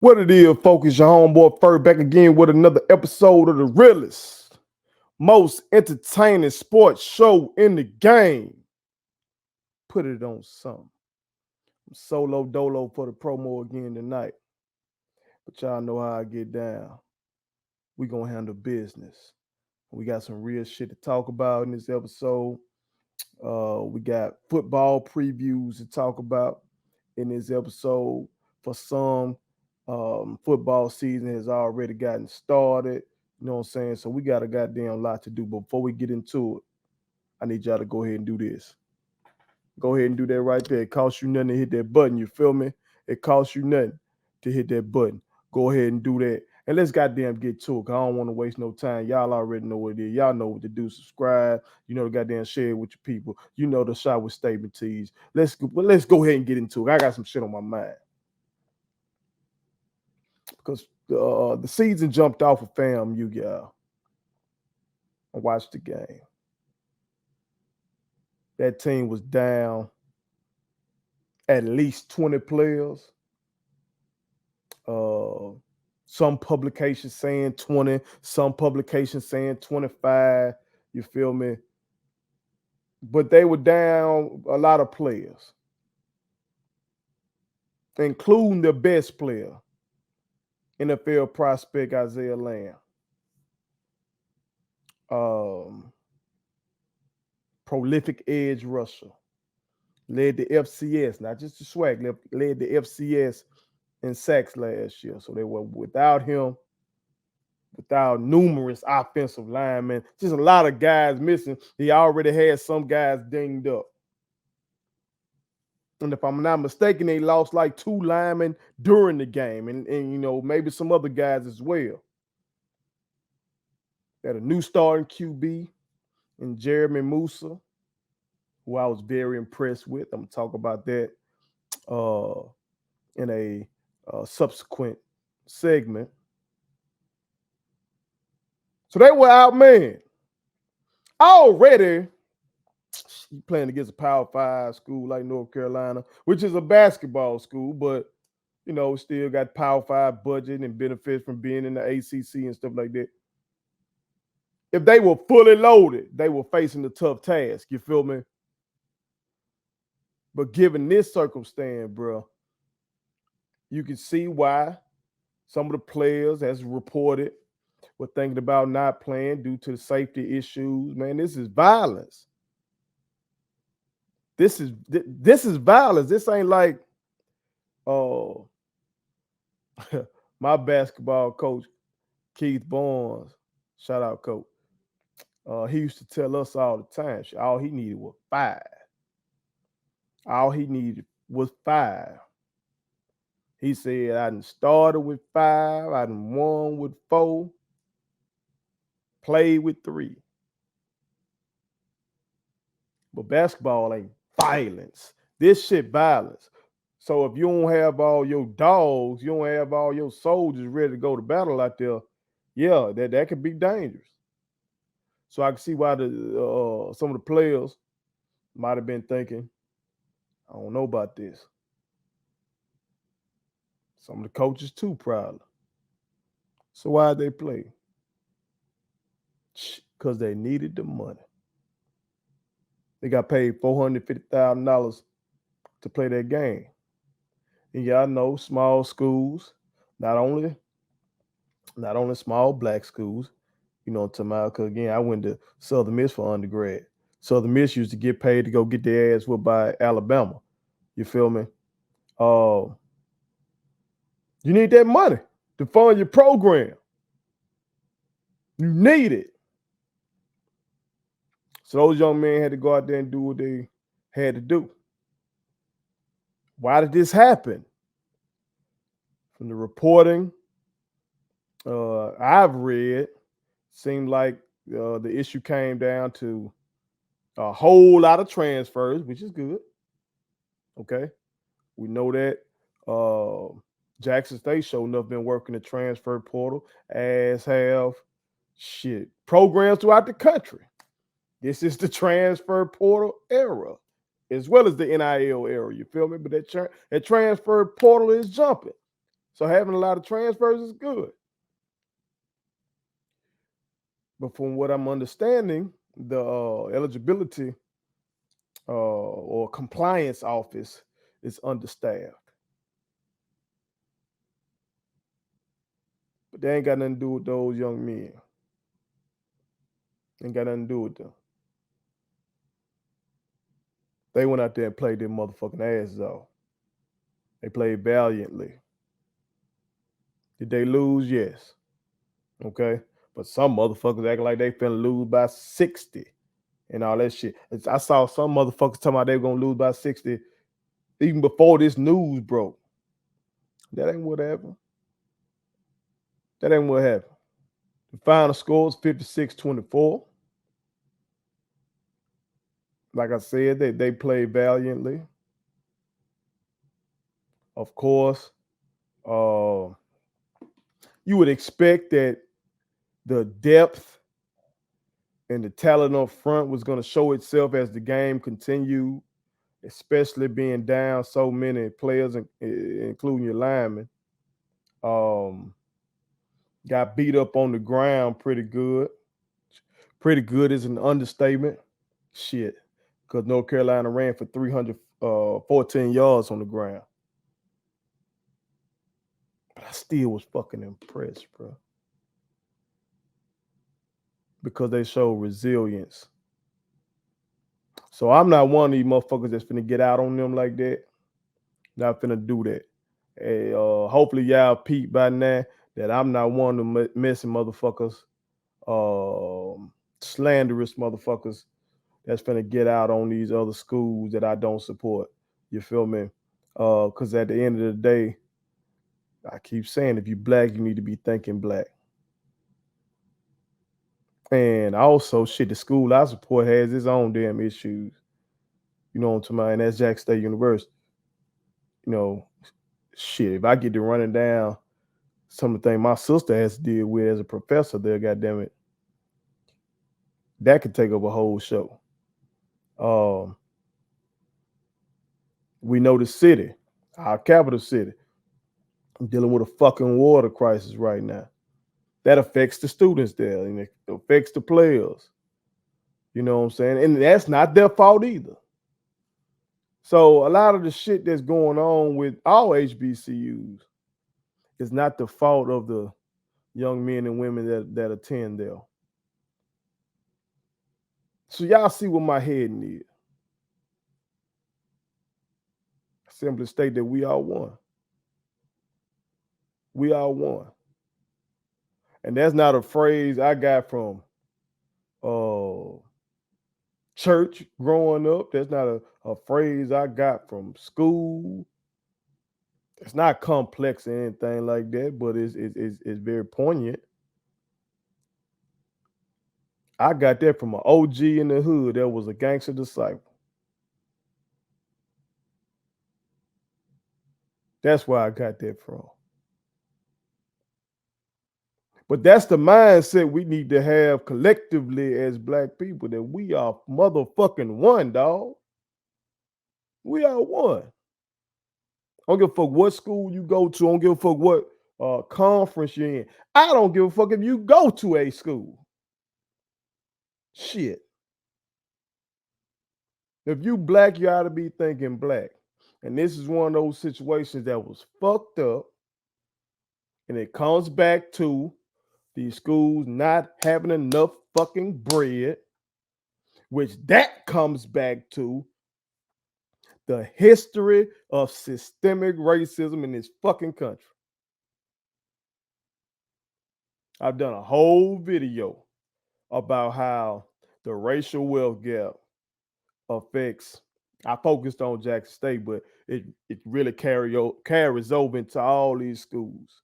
What it is, focus your homeboy Fur back again with another episode of the realest, most entertaining sports show in the game. Put it on something. I'm solo dolo for the promo again tonight. But y'all know how I get down. We gonna handle business. We got some real shit to talk about in this episode. We got football previews to talk about in this episode. For some, football season has already gotten started. You know what I'm saying? So we got a goddamn lot to do. But before we get into it, I need y'all to go ahead and do this. Go ahead and do that right there. It costs you nothing to hit that button. You feel me? It costs you nothing to hit that button. Go ahead and do that. And let's goddamn get to it, because I don't want to waste no time. Y'all already know what it is. Y'all know what to do. Subscribe. You know the goddamn share it with your people. You know the shot with statement tees. Let's go ahead and get into it. I got some shit on my mind. Because the season jumped off of FAMU, y'all. I watched the game. That team was down at least 20 players. Some publications saying 20, some publications saying 25. You feel me? But they were down a lot of players, including the best player, NFL prospect Isaiah Lamb. Prolific edge rusher. Led the FCS, not just the SWAC, led the FCS in sacks last year. So they were without him, without numerous offensive linemen, just a lot of guys missing. He already had some guys dinged up. And if I'm not mistaken, they lost like 2 linemen during the game, and you know, maybe some other guys as well. They had a new starting QB in Jeremy Musa, who I was very impressed with. I'm gonna talk about that in a subsequent segment. So they were outmanned. Already playing against a Power 5 school like North Carolina, which is a basketball school, but you know, still got Power 5 budget and benefits from being in the ACC and stuff like that. If they were fully loaded, they were facing a tough task. You feel me? But given this circumstance, bro, you can see why some of the players, as reported, were thinking about not playing due to the safety issues. Man, this is violence. This is violence. This ain't like my basketball coach, Keith Barnes, shout out, coach. He used to tell us all the time, all he needed was 5. All he needed was 5. He said, I done started with 5, I done won with 4, played with 3. But basketball ain't violence. This shit violence. So if you don't have all your dogs, you don't have all your soldiers ready to go to battle out there, yeah, that could be dangerous. So I can see why some of the players might have been thinking, I don't know about this. Some of the coaches too, probably. So why'd they play? Because they needed the money. They got paid $450,000 to play that game. And y'all know small schools, not only small black schools, you know, because again, I went to Southern Miss for undergrad. Southern Miss used to get paid to go get their ass whipped by Alabama. You feel me? You need that money to fund your program. You need it. So those young men had to go out there and do what they had to do. Why did this happen? From the reporting I've read, seemed like the issue came down to a whole lot of transfers, which is good. Okay. We know that Jackson State sure enough been working the transfer portal, as have programs throughout the country. This is the transfer portal era, as well as the NIL era. You feel me? But that transfer portal is jumping. So having a lot of transfers is good. But from what I'm understanding, the eligibility or compliance office is understaffed. But they ain't got nothing to do with those young men. Ain't got nothing to do with them. They went out there and played their motherfucking asses off. They played valiantly. Did they lose? Yes. Okay. But some motherfuckers acting like they finna lose by 60 and all that shit. I saw some motherfuckers talking about they were gonna lose by 60 even before this news broke. That ain't what happened. That ain't what happened. The final score is 56-24. Like I said, they played valiantly. Of course, you would expect that the depth and the talent up front was going to show itself as the game continued, especially being down so many players, including your linemen. Got beat up on the ground pretty good. Pretty good is an understatement. Shit, because North Carolina ran for 314 yards on the ground. But I still was fucking impressed, bro. Because they showed resilience. So I'm not one of these motherfuckers that's finna get out on them like that. Not finna do that. Hey, hopefully y'all peep by now that I'm not one of them messing motherfuckers, slanderous motherfuckers that's finna get out on these other schools that I don't support. You feel me? Because at the end of the day, I keep saying if you black, you need to be thinking black. And also, shit, the school I support has its own damn issues. You know what I'm talking about? And that's Jack State University. You know, shit, if I get to running down some of the things my sister has to deal with as a professor there, goddamn it, that could take up a whole show. We know the city, our capital city, dealing with a fucking water crisis right now. That affects the students there and it affects the players. You know what I'm saying? And that's not their fault either. So a lot of the shit that's going on with all HBCUs is not the fault of the young men and women that attend there. So y'all see what my head needs. Simply state that we all won. We all won. And that's not a phrase I got from church growing up. That's not a phrase I got from school. It's not complex or anything like that, but it's very poignant. I got that from an OG in the hood that was a gangster disciple. That's where I got that from. But that's the mindset we need to have collectively as black people, that we are motherfucking one, dog. We are one. I don't give a fuck what school you go to. I don't give a fuck what conference you're in. I don't give a fuck if you go to a school. Shit. If you black, you ought to be thinking black. And this is one of those situations that was fucked up. And it comes back to these schools not having enough fucking bread, which that comes back to the history of systemic racism in this fucking country. I've done a whole video about how the racial wealth gap affects. I focused on Jackson State, but it really carries over into all these schools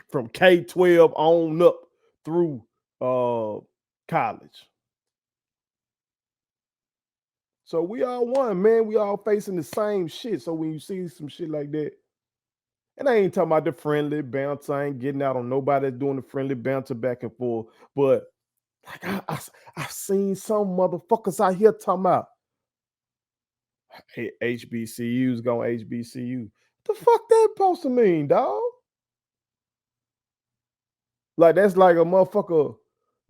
from K-12 on up through college. So we all one, man. We all facing the same shit. So when you see some shit like that, and I ain't talking about the friendly bouncer, I ain't getting out on nobody that's doing the friendly bouncer back and forth. But like I've seen some motherfuckers out here talking about, hey, HBCU's going HBCU. The fuck that supposed to mean, dog? Like that's like a motherfucker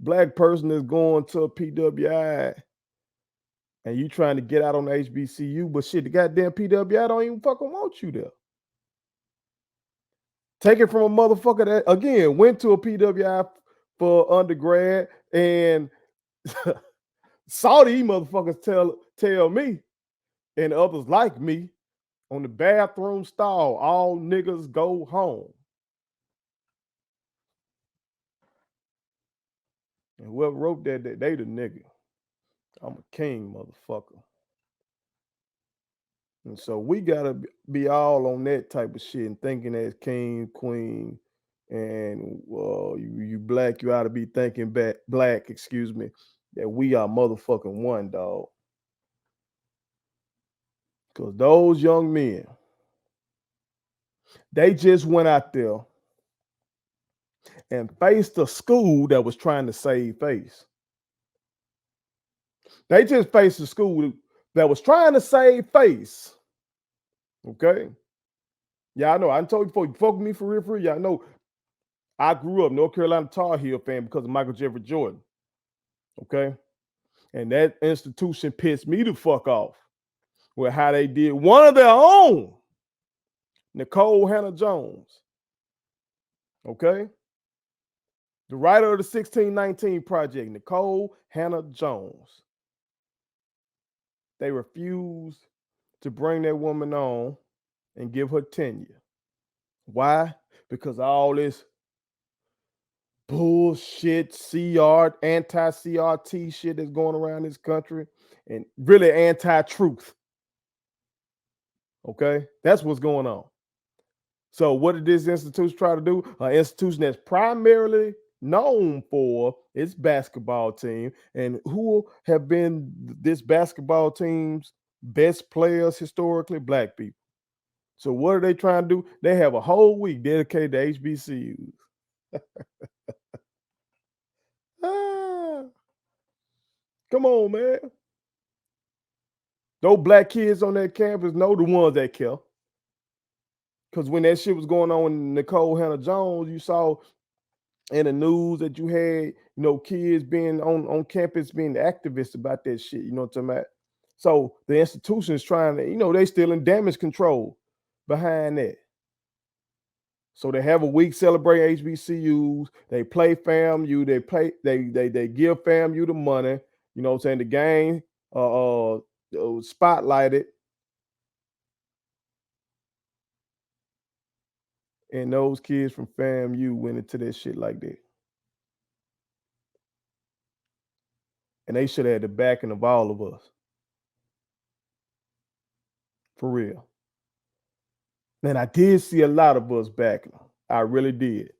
black person that's going to a PWI and you trying to get out on the HBCU, but shit, the goddamn PWI don't even fucking want you there. Take it from a motherfucker that again went to a PWI for undergrad and saw these motherfuckers tell me and others like me on the bathroom stall, all niggas go home. And whoever wrote that they the nigga. I'm a king, motherfucker. And so we gotta be all on that type of shit and thinking as king, queen, and you black, you ought to be thinking black, excuse me, that we are motherfucking one, dog. Because those young men, they just went out there and faced a school that was trying to save face. They just faced a school that was trying to save face. Okay? Yeah, I know. I told you before, you fuck with me for real. Y'all know I grew up North Carolina Tar Heel fan because of Michael Jeffrey Jordan. Okay? And that institution pissed me the fuck off with how they did one of their own, Nicole Hannah-Jones. Okay? The writer of the 1619 Project, Nicole Hannah-Jones. They refused to bring that woman on and give her tenure. Why? Because all this bullshit anti-CRT shit that's going around this country and really anti-truth. Okay? That's what's going on. So what did this institution try to do? An institution that's primarily known for its basketball team, and who have been this basketball team's best players historically? Black people. So what are they trying to do? They have a whole week dedicated to HBCUs. Come on, man. Those black kids on that campus know the ones that care. Because when that shit was going on with Nicole Hannah-Jones, you saw in the news that you had, kids being on campus being activists about that shit. You know what I'm talking about? So the institution is trying to, they still in damage control behind that. So they have a week celebrating HBCUs. They play FAMU. They give FAMU the money. You know what I'm saying? The game spotlighted. And those kids from FAMU went into that shit like that. And they should have had the backing of all of us. For real. And I did see a lot of us backing them. I really did.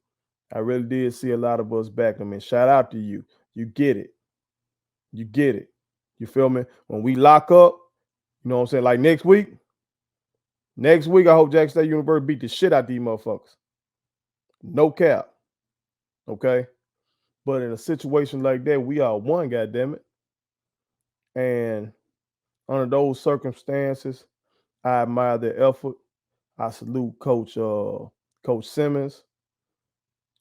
I really did see a lot of us backing them. And shout out to you. You get it. You get it. You feel me? When we lock up, you know what I'm saying? Like next week, I hope Jackson State University beat the shit out these motherfuckers. No cap. Okay? But in a situation like that, we are one, goddammit. And under those circumstances, I admire their effort. I salute Coach Simmons.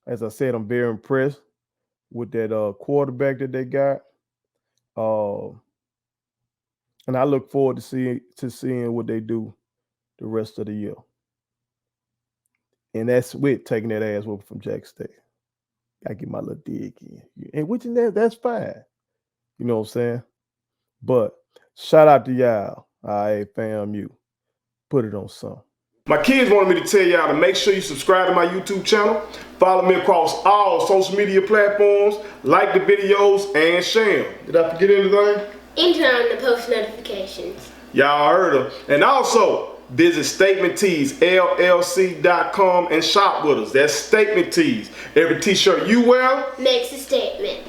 As I said, I'm very impressed with that quarterback that they got. And I look forward to seeing what they do the rest of the year. And that's with taking that ass whooping from Jackson State. I get my little dig in. And which in that's fine. You know what I'm saying? But shout out to y'all. All right, FAMU. Put it on some. My kids wanted me to tell y'all to make sure you subscribe to my YouTube channel. Follow me across all social media platforms. Like the videos and share them. Did I forget anything? And turn on the post notifications. Y'all heard them. And also, visit Statement Tees, LLC.com and shop with us. That's Statement Tees. Every t-shirt you wear makes a statement.